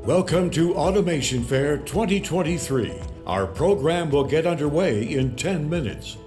Welcome to Automation Fair 2023. Our program will get underway in 10 minutes.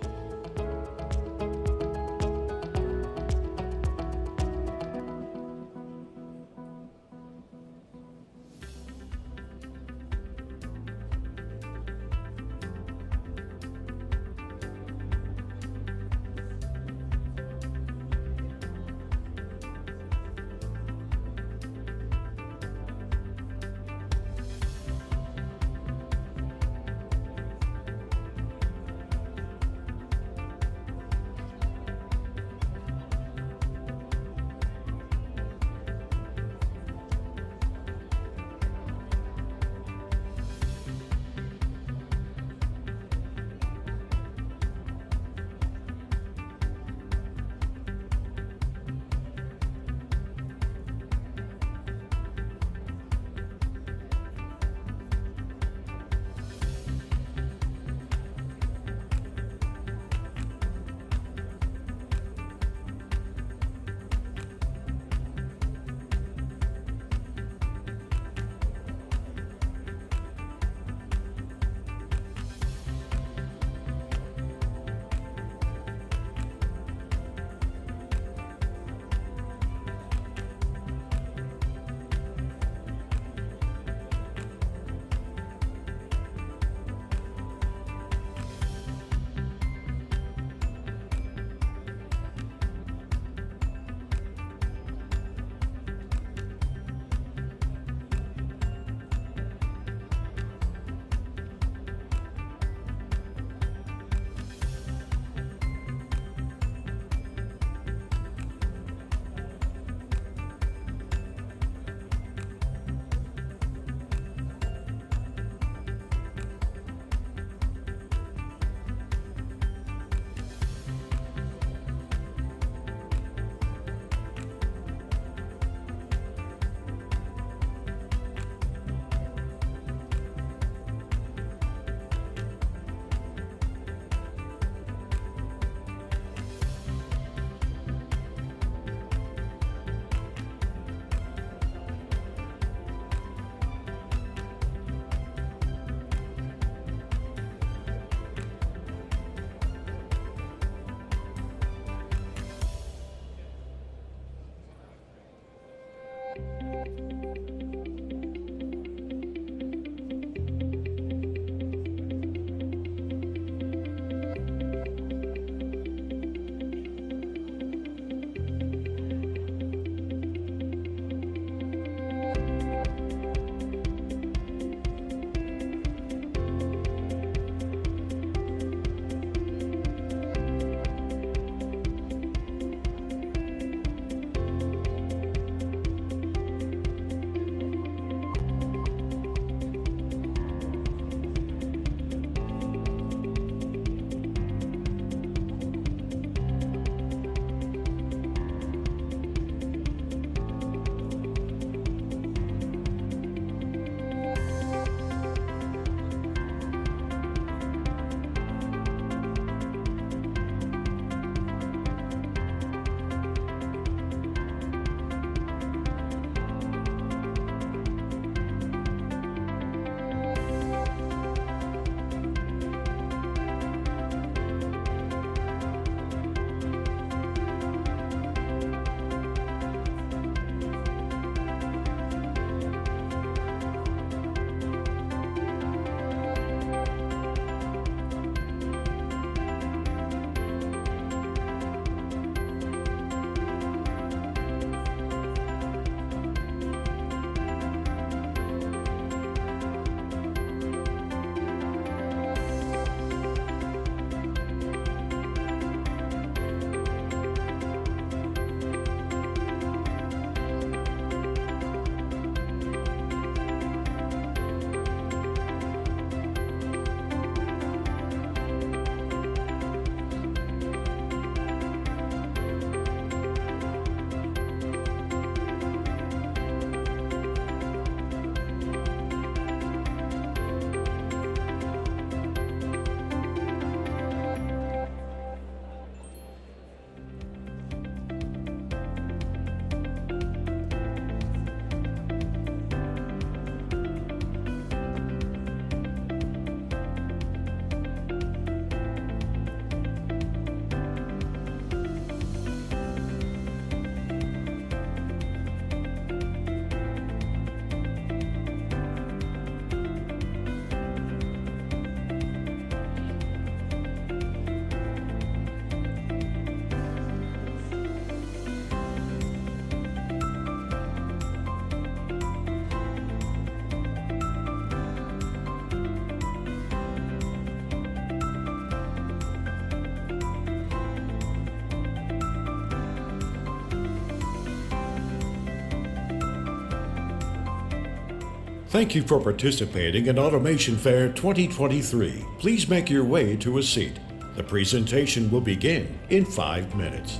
Thank you for participating in Automation Fair 2023. Please make your way to a seat. The presentation will begin in 5 minutes.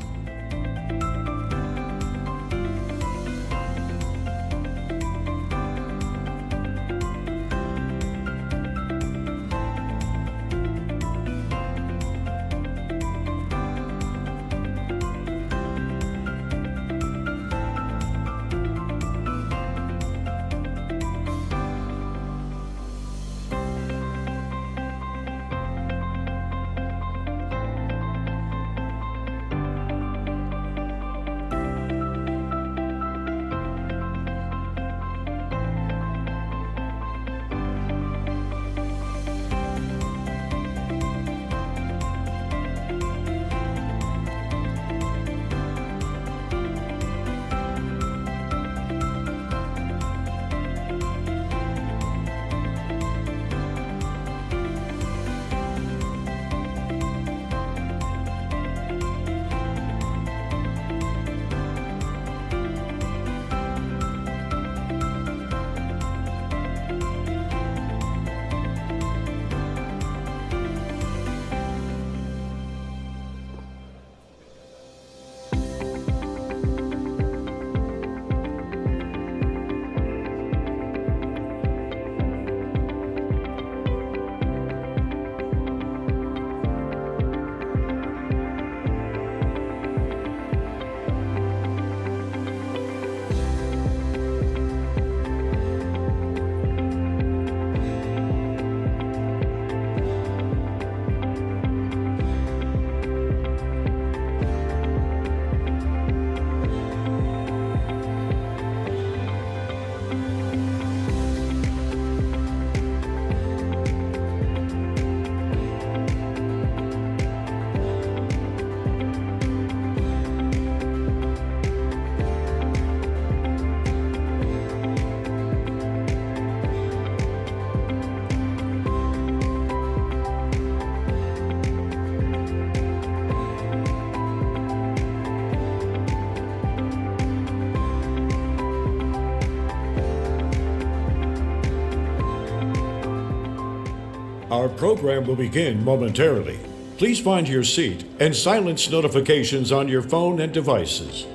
Our program will begin momentarily. Please find your seat and silence notifications on your phone and devices.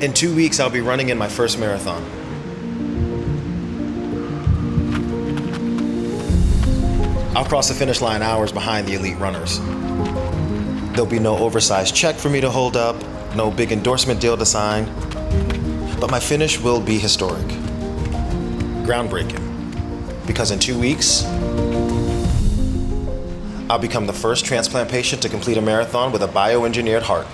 In 2 weeks, I'll be running in my first marathon. I'll cross the finish line hours behind the elite runners. There'll be no oversized check for me to hold up, no big endorsement deal to sign, but my finish will be historic. Groundbreaking. Because in 2 weeks, I'll become the first transplant patient to complete a marathon with a bioengineered heart.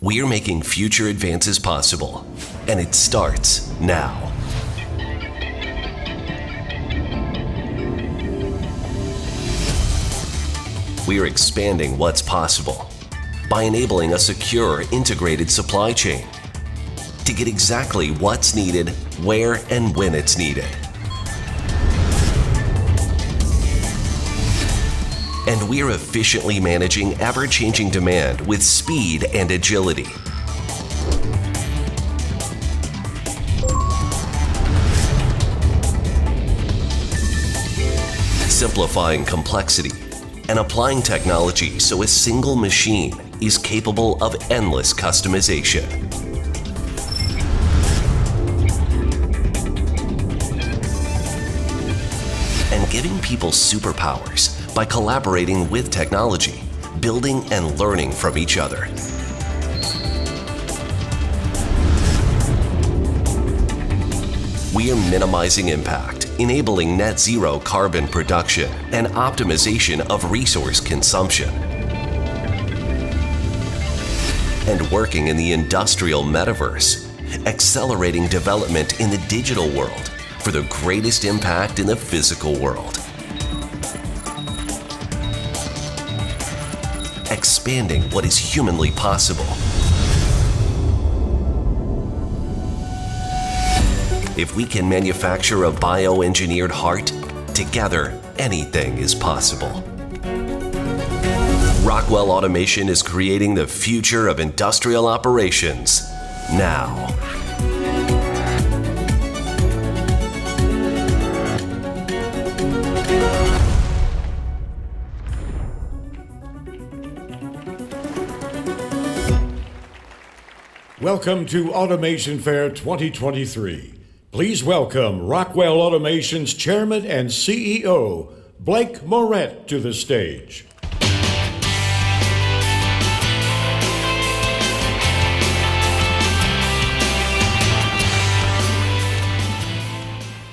We're making future advances possible, and it starts now. We're expanding what's possible by enabling a secure, integrated supply chain to get exactly what's needed, where and when it's needed. And we're efficiently managing ever-changing demand with speed and agility. Simplifying complexity and applying technology so a single machine is capable of endless customization. And giving people superpowers by collaborating with technology, building and learning from each other. We are minimizing impact, enabling net zero carbon production and optimization of resource consumption. And working in the industrial metaverse, accelerating development in the digital world for the greatest impact in the physical world. Expanding what is humanly possible. If we can manufacture a bioengineered heart, together anything is possible. Rockwell Automation is creating the future of industrial operations now. Welcome to Automation Fair 2023. Please welcome Rockwell Automation's Chairman and CEO, Blake Moret, to the stage.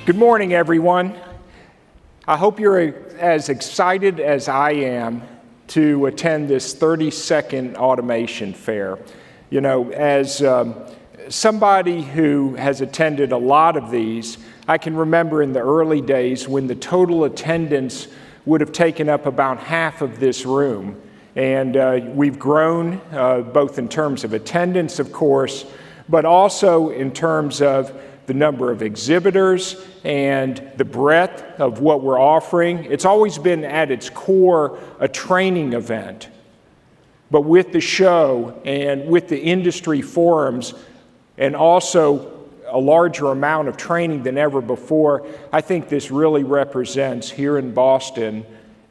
Good morning, everyone. I hope you're as excited as I am to attend this 32nd Automation Fair. You know, as somebody who has attended a lot of these, I can remember in the early days when the total attendance would have taken up about half of this room. And we've grown both in terms of attendance, of course, but also in terms of the number of exhibitors and the breadth of what we're offering. It's always been at its core a training event. But with the show and with the industry forums and also a larger amount of training than ever before, I think this really represents here in Boston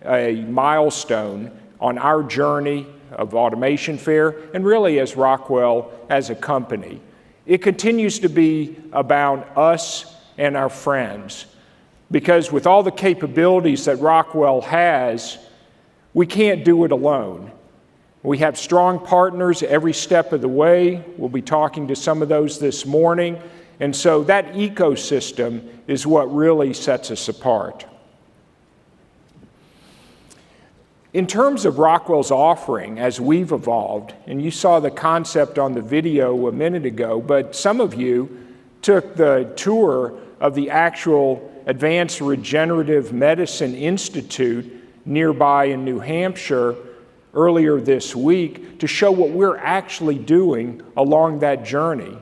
a milestone on our journey of Automation Fair and really as Rockwell as a company. It continues to be about us and our friends because with all the capabilities that Rockwell has, we can't do it alone. We have strong partners every step of the way. We'll be talking to some of those this morning. And so that ecosystem is what really sets us apart. In terms of Rockwell's offering, as we've evolved, and you saw the concept on the video a minute ago, but some of you took the tour of the actual Advanced Regenerative Medicine Institute nearby in New Hampshire earlier this week to show what we're actually doing along that journey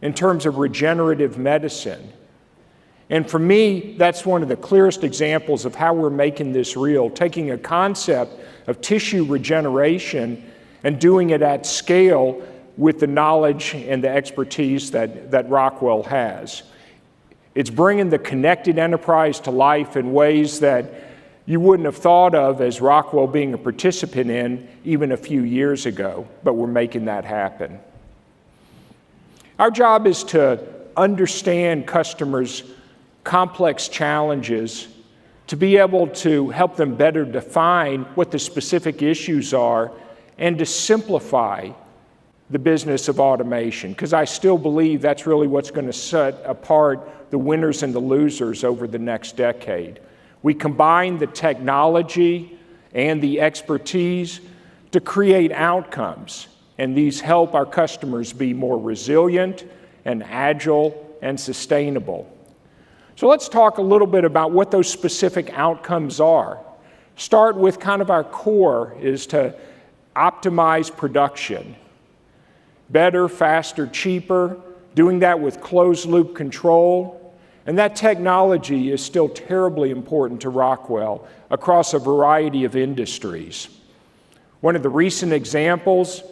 in terms of regenerative medicine. And for me, that's one of the clearest examples of how we're making this real, taking a concept of tissue regeneration and doing it at scale with the knowledge and the expertise that Rockwell has. It's bringing the connected enterprise to life in ways that you wouldn't have thought of as Rockwell being a participant in even a few years ago, but we're making that happen. Our job is to understand customers' complex challenges, to be able to help them better define what the specific issues are, and to simplify the business of automation, because I still believe that's really what's going to set apart the winners and the losers over the next decade. We combine the technology and the expertise to create outcomes, and these help our customers be more resilient and agile and sustainable. So let's talk a little bit about what those specific outcomes are. Start with kind of our core is to optimize production. Better, faster, cheaper, doing that with closed-loop control. And that technology is still terribly important to Rockwell across a variety of industries. One of the recent examples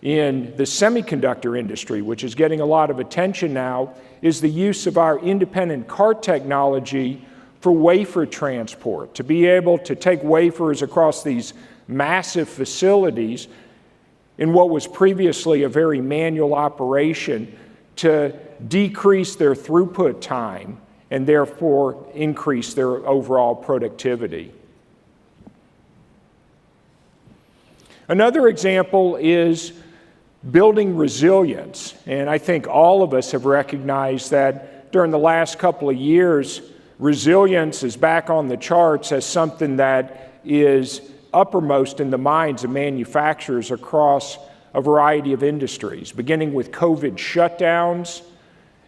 in the semiconductor industry, which is getting a lot of attention now, is the use of our independent cart technology for wafer transport, to be able to take wafers across these massive facilities in what was previously a very manual operation to decrease their throughput time and therefore increase their overall productivity. Another example is building resilience, and I think all of us have recognized that during the last couple of years, resilience is back on the charts as something that is uppermost in the minds of manufacturers across a variety of industries, beginning with COVID shutdowns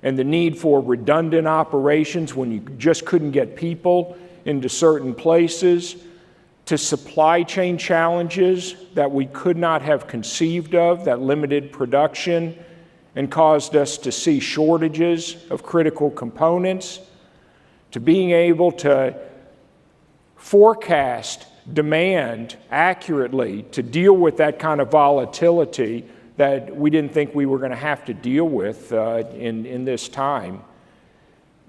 and the need for redundant operations when you just couldn't get people into certain places, to supply chain challenges that we could not have conceived of that limited production and caused us to see shortages of critical components, to being able to forecast demand accurately to deal with that kind of volatility that we didn't think we were going to have to deal with in this time.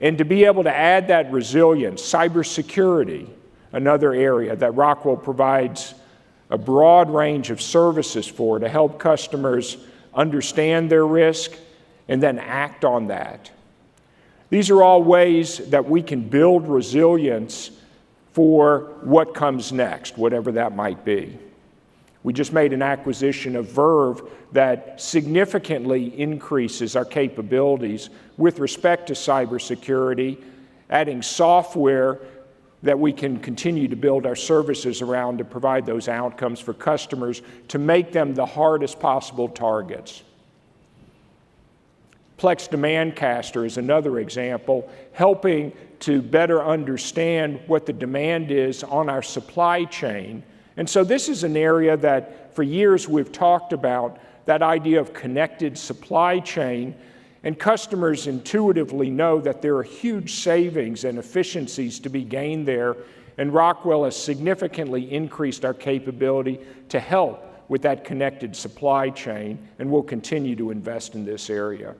And to be able to add that resilience, cybersecurity, another area that Rockwell provides a broad range of services for to help customers understand their risk and then act on that. These are all ways that we can build resilience for what comes next, whatever that might be. We just made an acquisition of Verve that significantly increases our capabilities with respect to cybersecurity, adding software that we can continue to build our services around to provide those outcomes for customers to make them the hardest possible targets. Plex Demandcaster is another example, helping to better understand what the demand is on our supply chain. And so this is an area that for years we've talked about, that idea of connected supply chain, and customers intuitively know that there are huge savings and efficiencies to be gained there, and Rockwell has significantly increased our capability to help with that connected supply chain, and we'll continue to invest in this area.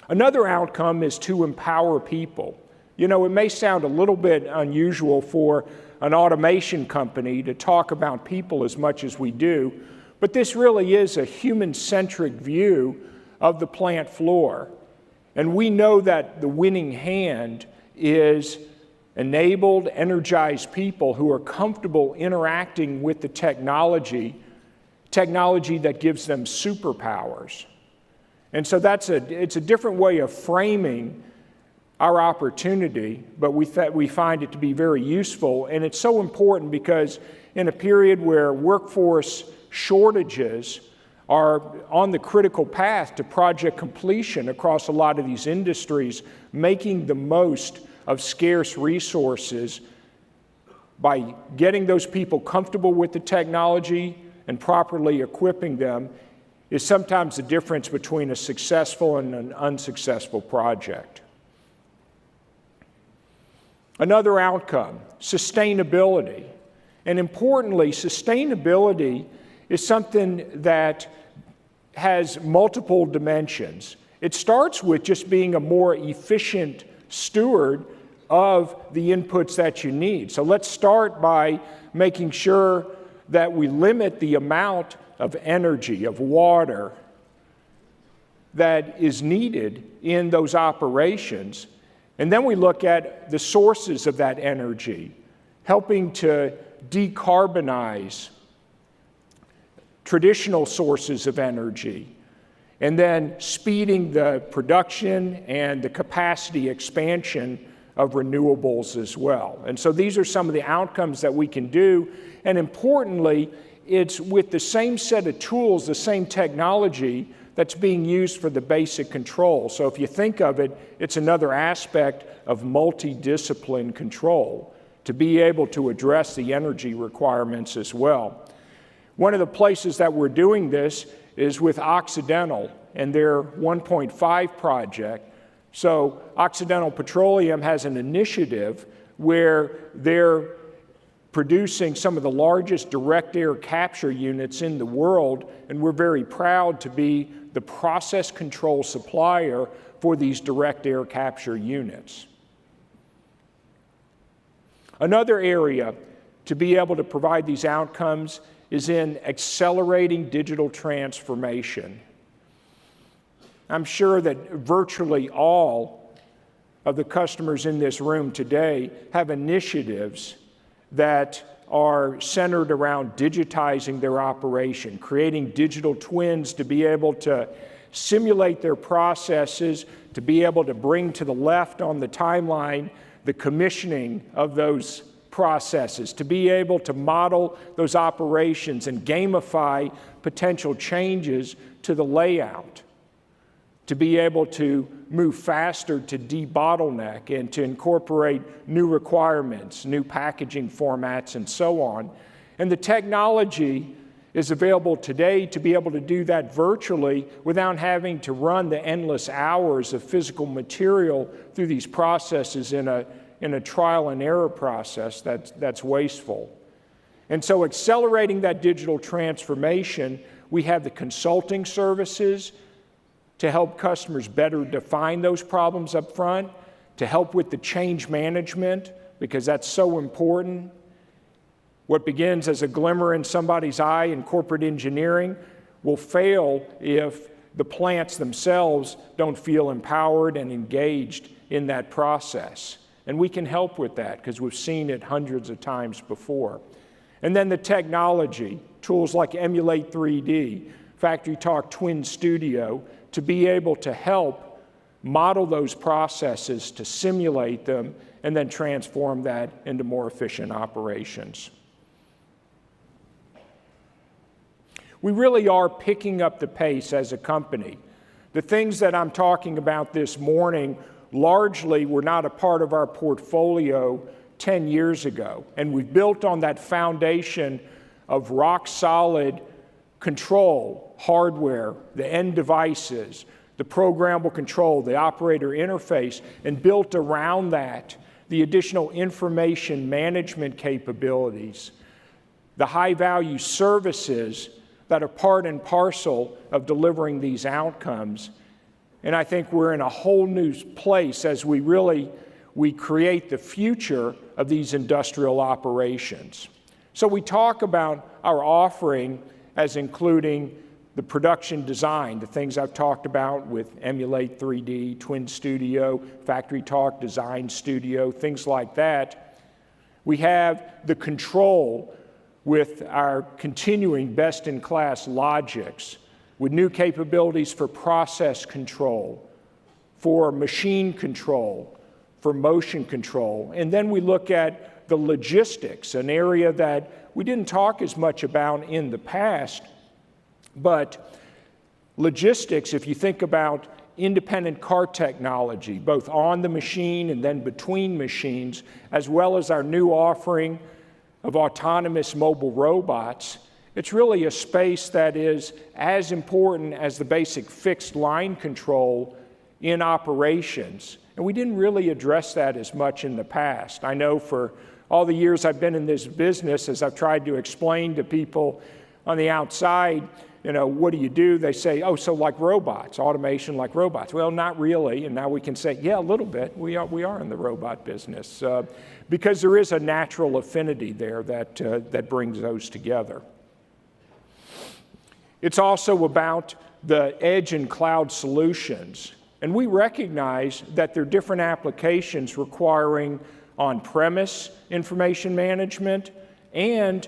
Another outcome is to empower people. You know, it may sound a little bit unusual for an automation company to talk about people as much as we do, but this really is a human-centric view of the plant floor. And we know that the winning hand is enabled, energized people who are comfortable interacting with the technology that gives them superpowers. And so it's a different way of framing our opportunity, but we find it to be very useful. And it's so important because in a period where workforce shortages are on the critical path to project completion across a lot of these industries, making the most of scarce resources by getting those people comfortable with the technology and properly equipping them is sometimes the difference between a successful and an unsuccessful project. Another outcome, sustainability. And importantly, sustainability is something that has multiple dimensions. It starts with just being a more efficient steward of the inputs that you need. So let's start by making sure that we limit the amount of energy, of water, that is needed in those operations. And then we look at the sources of that energy, helping to decarbonize traditional sources of energy, and then speeding the production and the capacity expansion of renewables as well. And so these are some of the outcomes that we can do. And importantly, it's with the same set of tools, the same technology that's being used for the basic control. So if you think of it, it's another aspect of multidiscipline control to be able to address the energy requirements as well. One of the places that we're doing this is with Occidental and their 1.5 project. So Occidental Petroleum has an initiative where they're producing some of the largest direct air capture units in the world, and we're very proud to be the process control supplier for these direct air capture units. Another area to be able to provide these outcomes is in accelerating digital transformation. I'm sure that virtually all of the customers in this room today have initiatives that are centered around digitizing their operation, creating digital twins to be able to simulate their processes, to be able to bring to the left on the timeline the commissioning of those processes, to be able to model those operations and gamify potential changes to the layout, to be able to move faster to debottleneck and to incorporate new requirements, new packaging formats, and so on. And the technology is available today to be able to do that virtually without having to run the endless hours of physical material through these processes in a trial and error process that's wasteful. And so accelerating that digital transformation, we have the consulting services to help customers better define those problems up front, to help with the change management, because that's so important. What begins as a glimmer in somebody's eye in corporate engineering will fail if the plants themselves don't feel empowered and engaged in that process. And we can help with that because we've seen it hundreds of times before. And then the technology, tools like Emulate 3D, FactoryTalk Twin Studio, to be able to help model those processes, to simulate them, and then transform that into more efficient operations. We really are picking up the pace as a company. The things that I'm talking about this morning largely were not a part of our portfolio 10 years ago, and we've built on that foundation of rock-solid control, hardware, the end devices, the programmable control, the operator interface, and built around that the additional information management capabilities, the high-value services that are part and parcel of delivering these outcomes. And I think we're in a whole new place as we create the future of these industrial operations. So we talk about our offering as including the production design, the things I've talked about with Emulate 3D, Twin Studio, FactoryTalk Design Studio, things like that. We have the control with our continuing best-in-class Logix, with new capabilities for process control, for machine control, for motion control. And then we look at the logistics, an area that we didn't talk as much about in the past, but logistics, if you think about independent cart technology, both on the machine and then between machines, as well as our new offering of autonomous mobile robots, it's really a space that is as important as the basic fixed line control in operations. And we didn't really address that as much in the past. I know for all the years I've been in this business, as I've tried to explain to people on the outside, what do? They say, oh, so like robots, automation like robots. Well, not really. And now we can say, yeah, a little bit. We are in the robot business because there is a natural affinity there that brings those together. It's also about the edge and cloud solutions. And we recognize that there are different applications requiring on-premise information management and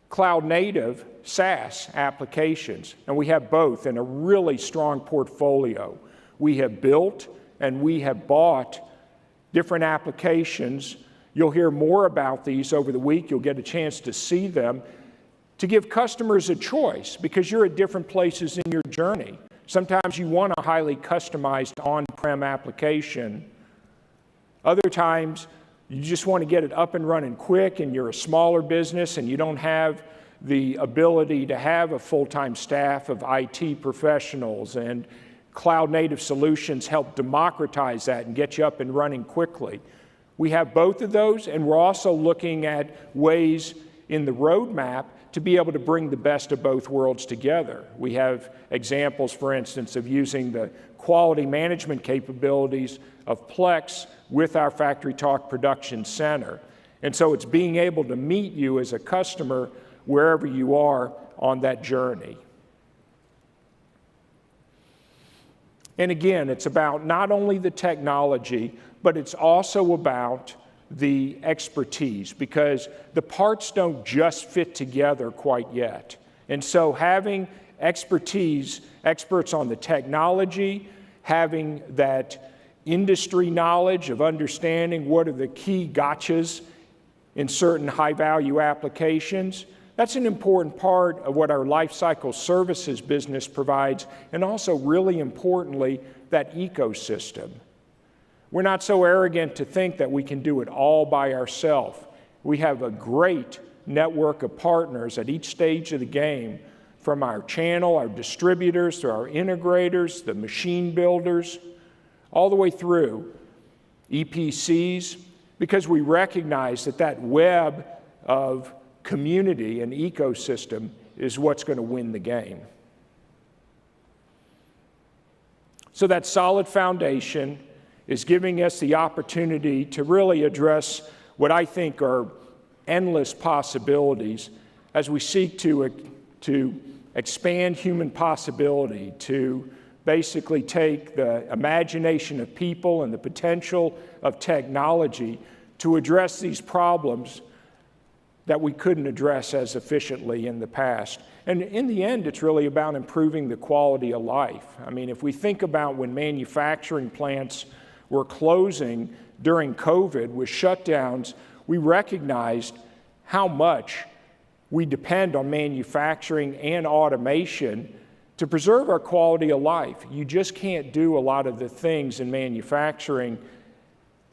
cloud-native SaaS applications. And we have both in a really strong portfolio. We have built and we have bought different applications. You'll hear more about these over the week. You'll get a chance to see them to give customers a choice because you're at different places in your journey. Sometimes you want a highly customized on-prem application. Other times you just want to get it up and running quick and you're a smaller business and you don't have the ability to have a full-time staff of IT professionals, and cloud-native solutions help democratize that and get you up and running quickly. We have both of those, and we're also looking at ways in the roadmap to be able to bring the best of both worlds together. We have examples, for instance, of using the quality management capabilities of Plex with our FactoryTalk Production Center. And so it's being able to meet you as a customer wherever you are on that journey. And again, it's about not only the technology, but it's also about the expertise, because the parts don't just fit together quite yet. And so having expertise, experts on the technology, having that industry knowledge of understanding what are the key gotchas in certain high-value applications, that's an important part of what our lifecycle services business provides, and also, really importantly, that ecosystem. We're not so arrogant to think that we can do it all by ourselves. We have a great network of partners at each stage of the game, from our channel, our distributors, to our integrators, the machine builders, all the way through EPCs, because we recognize that that web of community and ecosystem is what's going to win the game. So that solid foundation is giving us the opportunity to really address what I think are endless possibilities as we seek to expand human possibility, to basically take the imagination of people and the potential of technology to address these problems that we couldn't address as efficiently in the past. And in the end, it's really about improving the quality of life. I mean, if we think about when manufacturing plants were closing during COVID with shutdowns, we recognized how much we depend on manufacturing and automation to preserve our quality of life. You just can't do a lot of the things in manufacturing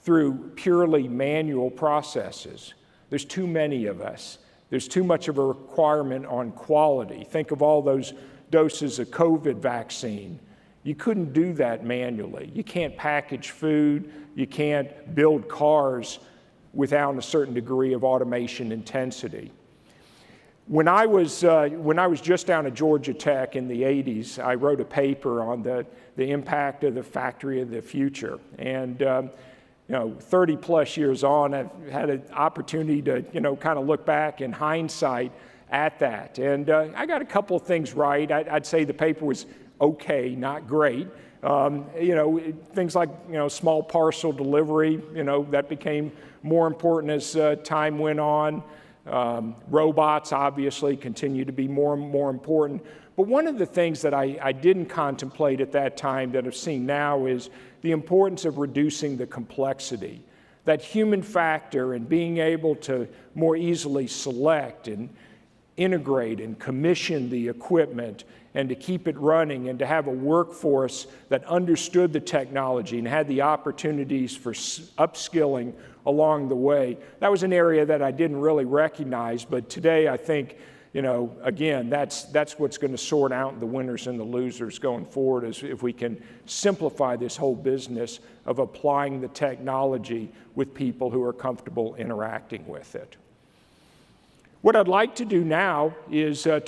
through purely manual processes. There's too many of us. There's too much of a requirement on quality. Think of all those doses of COVID vaccine. You couldn't do that manually. You can't package food. You can't build cars without a certain degree of automation intensity. When I was just down at Georgia Tech in the 80s, I wrote a paper on the impact of the factory of the future. And 30 plus years on, I've had an opportunity to, kind of look back in hindsight at that. And I got a couple of things right. I'd say the paper was okay, not great. Things like, small parcel delivery, that became more important as time went on. Robots obviously continue to be more and more important. But one of the things that I didn't contemplate at that time that I've seen now is the importance of reducing the complexity. That human factor and being able to more easily select and integrate and commission the equipment and to keep it running and to have a workforce that understood the technology and had the opportunities for upskilling along the way. That was an area that I didn't really recognize, but today I think, again, that's what's going to sort out the winners and the losers going forward, is if we can simplify this whole business of applying the technology with people who are comfortable interacting with it. What I'd like to do now is to